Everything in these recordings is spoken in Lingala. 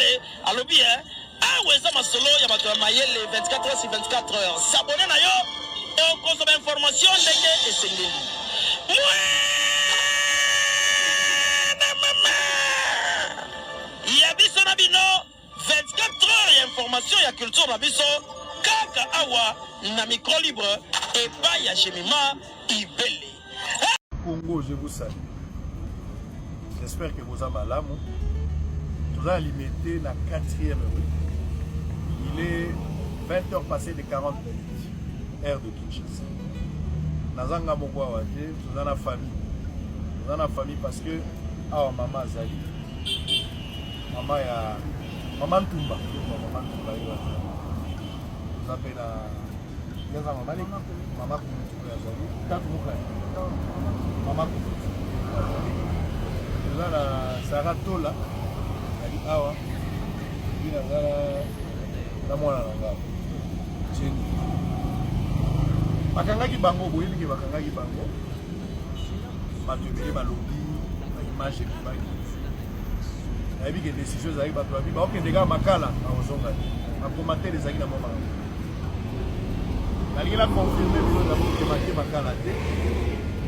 Mayele, alobi weza masolo ya bato ya Mayele 24 heures sur 24 heures. S'abonner na yo et consommer information ndenge esengeli. Ya biso na bino 24 heures ya information ya culture na biso kaka awa na micro libre et pas ya Jemima Ibele. Congo, je vous salue. J'espère que vous avez malamu. Nous allons limiter la 4e rue. Il est 20h passé de 40 minutes. Heure de Kinshasa. Nazanga Mokwa Wate, nous avons la famille. Nous avons la famille parce que maman Zali. Maman ya Maman Tumba. Maman Tumba. Nous appelons la maman Maman Tumba. Maman là la Sarah Tola ali awa bina na mwana nga cheni bakangaki bango boyebi ke bakangaki bango batubele balobi na image ebimaki nayebi ke décision ezalaki bato babi baokende kaka makala akozonga bakomatere ezalaki na moma nalingi na confirme bino nabotemake makala te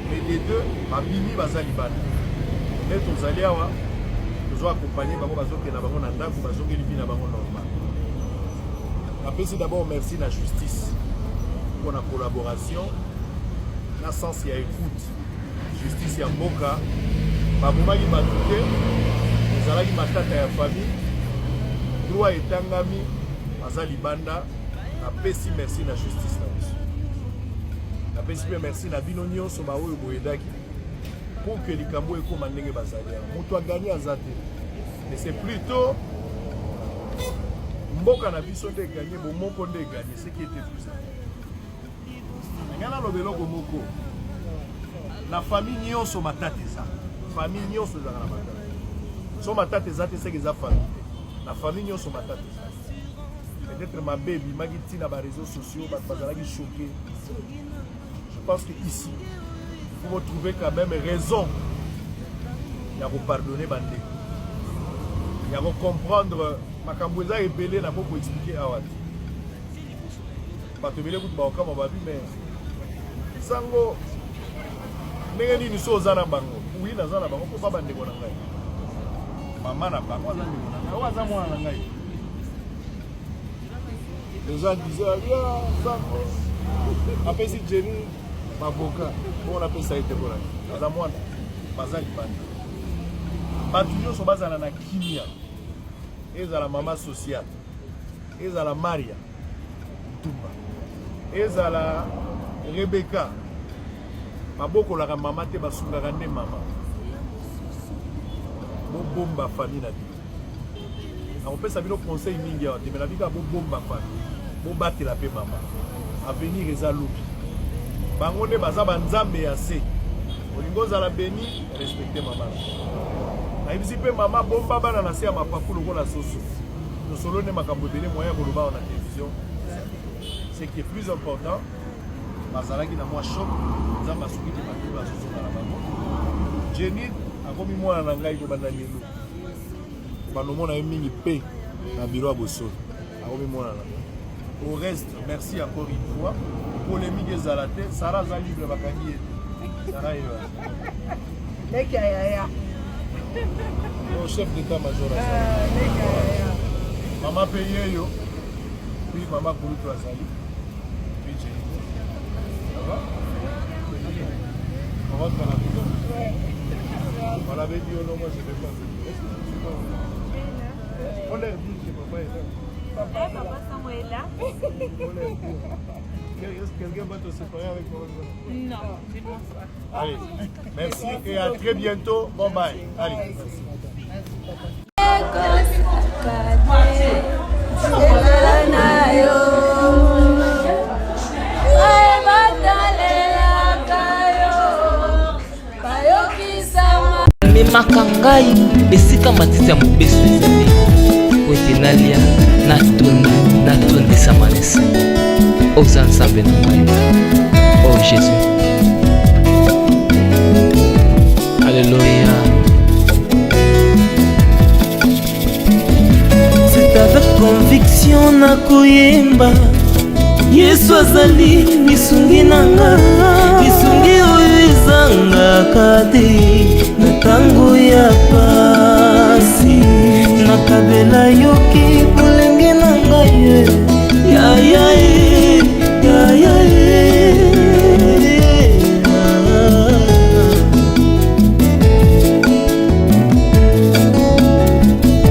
mais les deux babimi baza libanda et tozali awa tozo accompagner bango bazokenda bango na ndako bazongeli bina bango normal. Apesi d'abord merci la justice pour la collaboration na sens ya écoute justice ya mboka babomaki batuke ezalaki matata ya famille droit etangami baza libanda. Napesi merci la justice na biso. Napesi pe merci na bino nyonso baoyo boyedaki pour que likambo ekoma ndenge bazali. Moto a gagné azate. Mais c'est plutôt mboka na biso nde gagné bo moko nde gagné ce qui était plus important. Ngana lobelo ko moko. La famille nyonso matata eza. Famille nyonso za na matata. So matata eza te c'est que za famille. La famille nyonso matata eza. Peut-être ma baby magiti na ba réseaux sociaux bazalaki choqué. Je pense que ici il faut trouver quand même raison. Il y a à pardonner Bandé. Il y a à comprendre Makambouza et Belé n'a pas pour expliquer à Wad. Pas te mêler pour Baoka, mais Sango, Négani nous sommes à Bango. Oui, nous sommes à Bango, pour pas Bandé Gonangai. Maman n'a pas, moi, moi, les gens disaient, Sango. Après, si Jenny, Maboka, on appelle ça été bon. Azamwana, Bazali Banda. Batuyo so bazala na kimia. Ezala mama sociale. Ezala Maria Tumba. Ezala Rebecca. Maboko la mama te basunga ne mama. Bo bomba famille na bi. On peut savoir le conseil mingi ya te mais la bika bo bomba famille. Bo batela pe mama. Avenir ezalobi. Bango ne baza banzambe ya se. Olingo za la béni respecter maman. Na ibisi pe maman bomba bana na se ya mapakulu ko la soso. Nous solo ne makambo bele moyen ko loba na télévision. Ce qui est plus important, bazalaki na moi choc, nzamba suki te bakulu la soso na bango. Jenny akomi mwana na ngai ko banda lelo. Bano mona mingi pe na bureau boso. Akomi mwana na. Au reste, merci encore une fois. Polémique ezalate, Sarah za libre bakangi. Sarah yo. Nekaya. Le chef d'état-major. Maman payé yo. Puis maman pour toi Zali. Puis j'ai. Ça va? On rentre dans la maison. On avait dit non, moi je vais pas. On l'a dit que papa est là. Papa Samuel là. Est-ce que quelqu'un va te séparer avec moi? Non, je ne pense pas. Allez, merci et à très bientôt. Bon bye. Allez. memaka ngai esika matiti ya mobeso ezali po ete nalia natondisa manesi oza nzambe na ngai o Jésus. Alléluia. conviction na koyemba Yesu azali lisungi nanga lisungi oyo ezangaka te na ntango ya pasi nakabela yoki bolenge na ngai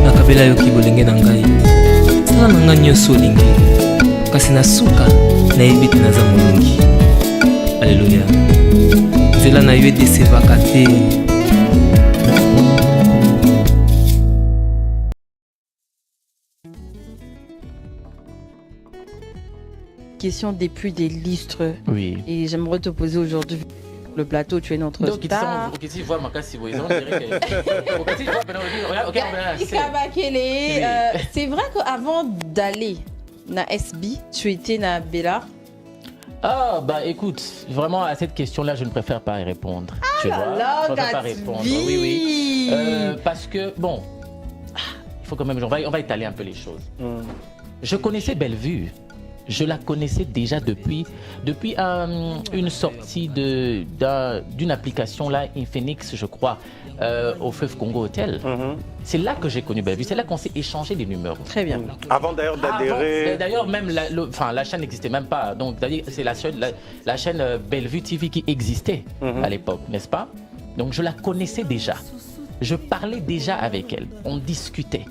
nakabela yoki bolenge na ngai sala na ngai nyonso olingi kasi na suka nayebi te naza molongi. Alleluya. Nzela na yo edesevaka te. Question depuis des lustres. Oui. Et j'aimerais te poser aujourd'hui le plateau, tu es notre star. Donc, si voit ma casse, si vous voyez, on dirait que. C'est vrai qu'avant d'aller na SB, tu étais na Bella. Ah, bah écoute, vraiment à cette question-là, je ne préfère pas y répondre. Tu vois, je ne préfère pas répondre. Oui. Parce que, bon, il faut quand même, on va étaler un peu les choses. Je connaissais Bellevue. Je la connaissais déjà depuis une sortie d'une application là, Infinix, je crois, au Feuve Congo Hotel. C'est là que j'ai connu Bellevue. C'est là qu'on s'est échangé des numéros. Très bien. Avant d'ailleurs d'adhérer. D'ailleurs, même la chaîne n'existait même pas. Donc, c'est la chaîne Bellevue TV qui existait à l'époque, n'est-ce pas? Donc, je la connaissais déjà. Je parlais déjà avec elle. On discutait.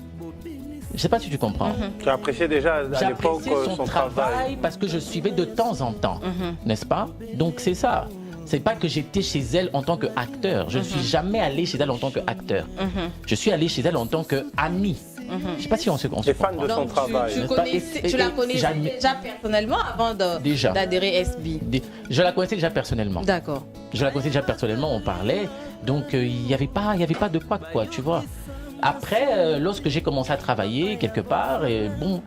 Je ne sais pas si tu comprends. Tu appréciais déjà à l'époque son travail parce que je suivais de temps en temps, n'est-ce pas? Donc c'est ça. C'est pas que j'étais chez elle en tant qu'acteur. Je ne suis jamais allé chez elle en tant qu'acteur. Je suis allé chez elle en tant qu'ami. Je ne sais pas si on se comprend. Fan de son travail. Tu la connaissais déjà personnellement avant d'adhérer SB? Je la connaissais déjà personnellement. D'accord. Je la connaissais déjà personnellement, on parlait. Donc il n'y avait pas de quoi, tu vois. Après, lorsque j'ai commencé à travailler quelque part, et bon,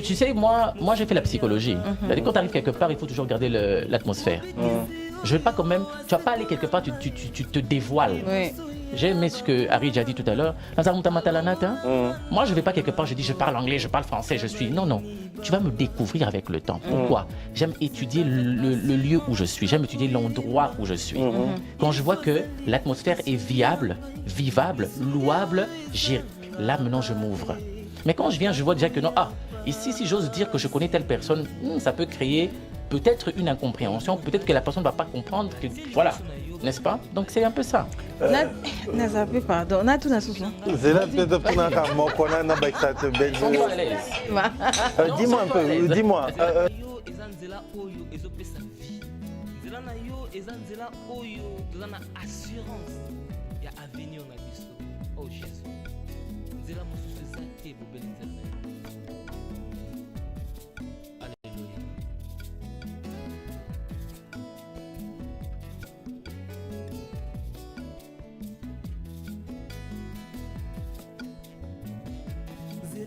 tu sais, moi j'ai fait la psychologie. C'est-à-dire, quand tu arrives quelque part, il faut toujours garder l'atmosphère. Je veux pas quand même, tu vas pas aller quelque part, tu te dévoiles. Oui. J'ai aimé ce que Harry a dit tout à l'heure. Moi, je vais pas quelque part, je dis je parle anglais, je parle français, je suis... Non. Tu vas me découvrir avec le temps. Pourquoi? J'aime étudier le lieu où je suis. J'aime étudier l'endroit où je suis. Quand je vois que l'atmosphère est viable, vivable, louable, là maintenant je m'ouvre. Mais quand je viens, je vois déjà que non. Ici, si j'ose dire que je connais telle personne, ça peut créer peut-être une incompréhension. Peut-être que la personne ne va pas comprendre. Voilà. N'est-ce pas? Donc c'est un peu ça. Pardon. On a tout dans ce sens. Dis-moi un peu, dis-moi.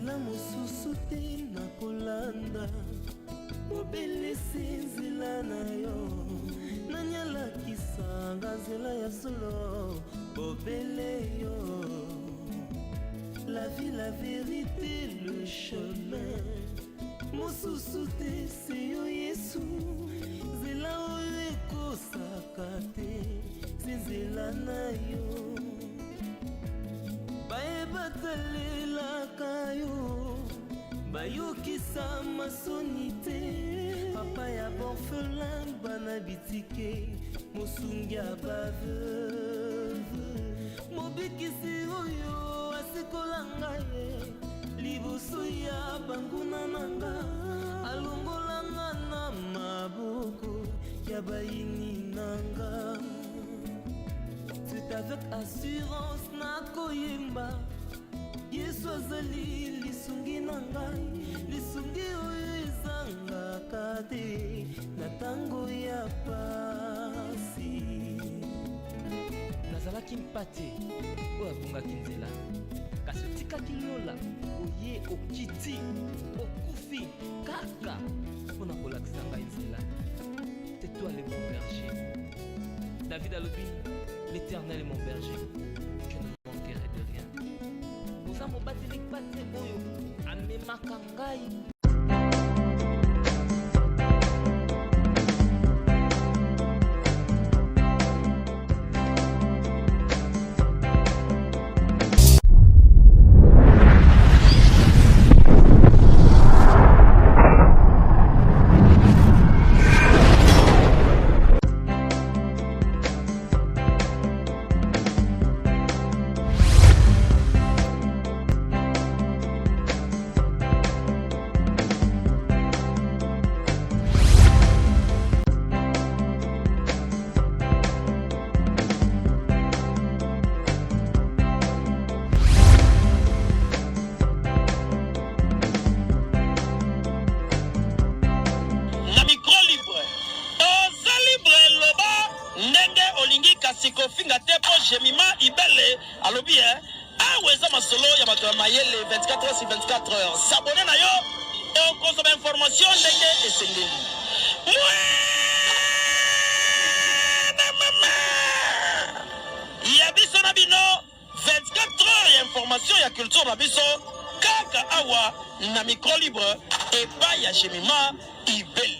nzela mosusu te nakolanda obelisi nzela na yo nanyalakisanga nzela ya solo obele yo la vie, la vérité, le chemin mosusu te se yo yesu nzela oyo ekosaka te se nzela na yo bayebatalelaka yo bayokisa masoni te papa ya borfelin bana bitike mosungi ya baveuve mobikisi oyo asikola ngai liboso ya banguna na nga alongolanga na maboko ya bayini na nga. C'est avec assurance na koyemba Yesu azali lisungi na ngai lisungi oyo ezangaka te na ntango ya pasi nazalaki mpate oyo abongaki nzela kasi otikaki lola oye okiti okufi kaka mpona kolakisa ngai nzela. C'est toi le bon berger. David alobi l'Éternel est mon berger, je ne manquerai de rien. Nous avons battu les pattes oyo amène bamemaka ngai. Kofinga tepo Jemima Ibele alobi aweza masolo ya bato mayele 24 heures sur 24 heures. S'abonner na yo on consomme information ndenge esengeli. Ya biso na bino 24 heures ya information ya culture na biso kaka awa na micro libre et pas ya Jemima Ibele.